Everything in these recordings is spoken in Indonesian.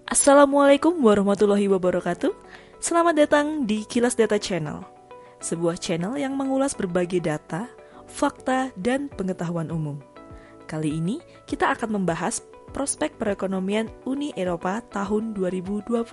Assalamualaikum warahmatullahi wabarakatuh. Selamat datang di Kilas Data Channel, sebuah channel yang mengulas berbagai data, fakta, dan pengetahuan umum. Kali ini kita akan membahas prospek perekonomian Uni Eropa tahun 2021.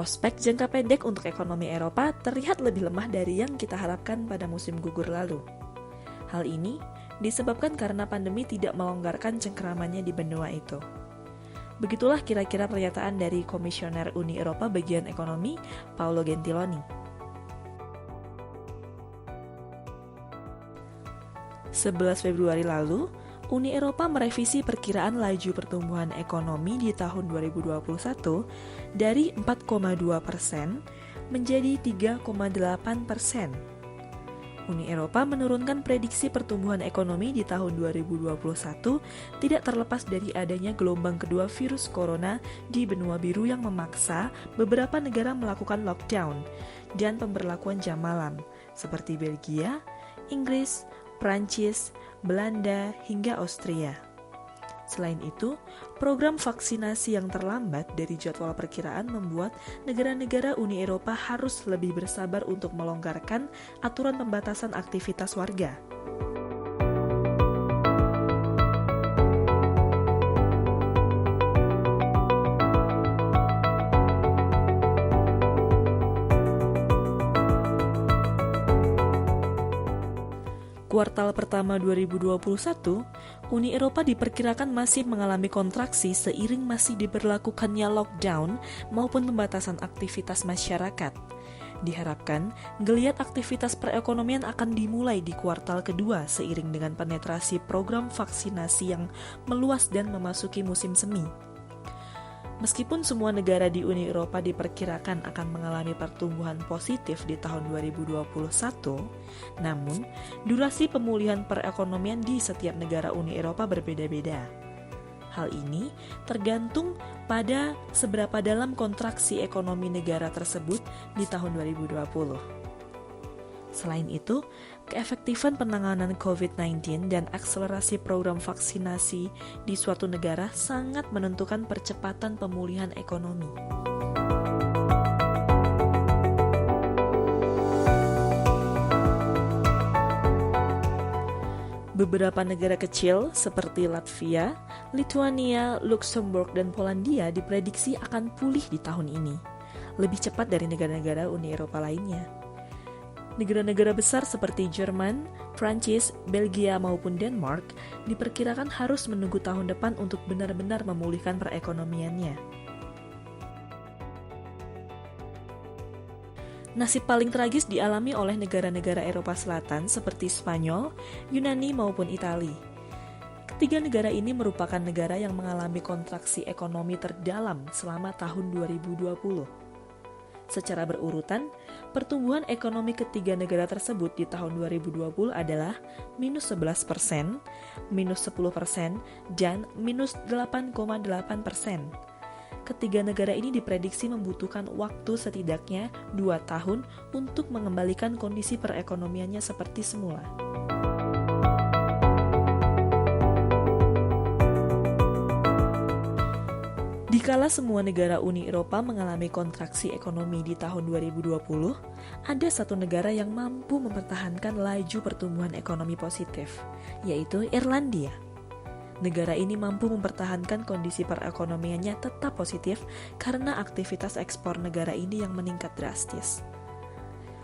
Prospek jangka pendek untuk ekonomi Eropa terlihat lebih lemah dari yang kita harapkan pada musim gugur lalu. Hal ini disebabkan karena pandemi tidak melonggarkan cengkeramannya di benua itu. Begitulah kira-kira pernyataan dari Komisioner Uni Eropa bagian ekonomi, Paolo Gentiloni. 11 Februari lalu, Uni Eropa merevisi perkiraan laju pertumbuhan ekonomi di tahun 2021 dari 4,2% menjadi 3,8%. Uni Eropa menurunkan prediksi pertumbuhan ekonomi di tahun 2021 tidak terlepas dari adanya gelombang kedua virus corona di benua biru yang memaksa beberapa negara melakukan lockdown dan pemberlakuan jam malam, seperti Belgia, Inggris, Prancis, Belanda, hingga Austria. Selain itu, program vaksinasi yang terlambat dari jadwal perkiraan membuat negara-negara Uni Eropa harus lebih bersabar untuk melonggarkan aturan pembatasan aktivitas warga. Kuartal pertama 2021, Uni Eropa diperkirakan masih mengalami kontraksi seiring masih diberlakukannya lockdown maupun pembatasan aktivitas masyarakat. Diharapkan, geliat aktivitas perekonomian akan dimulai di kuartal kedua seiring dengan penetrasi program vaksinasi yang meluas dan memasuki musim semi. Meskipun semua negara di Uni Eropa diperkirakan akan mengalami pertumbuhan positif di tahun 2021, namun durasi pemulihan perekonomian di setiap negara Uni Eropa berbeda-beda. Hal ini tergantung pada seberapa dalam kontraksi ekonomi negara tersebut di tahun 2020. Selain itu, keefektifan penanganan COVID-19 dan akselerasi program vaksinasi di suatu negara sangat menentukan percepatan pemulihan ekonomi. Beberapa negara kecil seperti Latvia, Lithuania, Luxembourg, dan Polandia diprediksi akan pulih di tahun ini, lebih cepat dari negara-negara Uni Eropa lainnya. Negara-negara besar seperti Jerman, Prancis, Belgia maupun Denmark diperkirakan harus menunggu tahun depan untuk benar-benar memulihkan perekonomiannya. Nasib paling tragis dialami oleh negara-negara Eropa Selatan seperti Spanyol, Yunani maupun Italia. Ketiga negara ini merupakan negara yang mengalami kontraksi ekonomi terdalam selama tahun 2020. Secara berurutan, pertumbuhan ekonomi ketiga negara tersebut di tahun 2020 adalah minus 11%, minus 10%, dan minus 8,8%. Ketiga negara ini diprediksi membutuhkan waktu setidaknya 2 tahun untuk mengembalikan kondisi perekonomiannya seperti semula. Dikala semua negara Uni Eropa mengalami kontraksi ekonomi di tahun 2020, ada satu negara yang mampu mempertahankan laju pertumbuhan ekonomi positif, yaitu Irlandia. Negara ini mampu mempertahankan kondisi perekonomiannya tetap positif karena aktivitas ekspor negara ini yang meningkat drastis.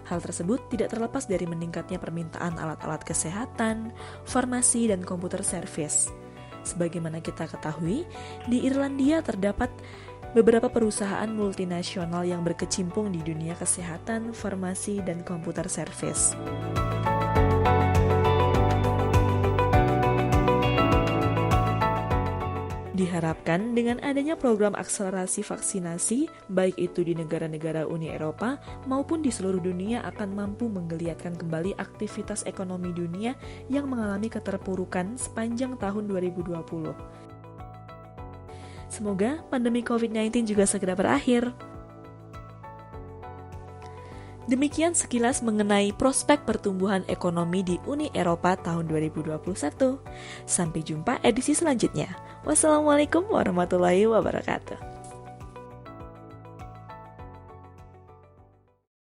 Hal tersebut tidak terlepas dari meningkatnya permintaan alat-alat kesehatan, farmasi, dan komputer service. Sebagaimana kita ketahui, di Irlandia terdapat beberapa perusahaan multinasional yang berkecimpung di dunia kesehatan, farmasi, dan komputer service. Diharapkan dengan adanya program akselerasi vaksinasi, baik itu di negara-negara Uni Eropa maupun di seluruh dunia akan mampu menggeliatkan kembali aktivitas ekonomi dunia yang mengalami keterpurukan sepanjang tahun 2020. Semoga pandemi COVID-19 juga segera berakhir. Demikian sekilas mengenai prospek pertumbuhan ekonomi di Uni Eropa tahun 2021. Sampai jumpa edisi selanjutnya. Wassalamualaikum warahmatullahi wabarakatuh.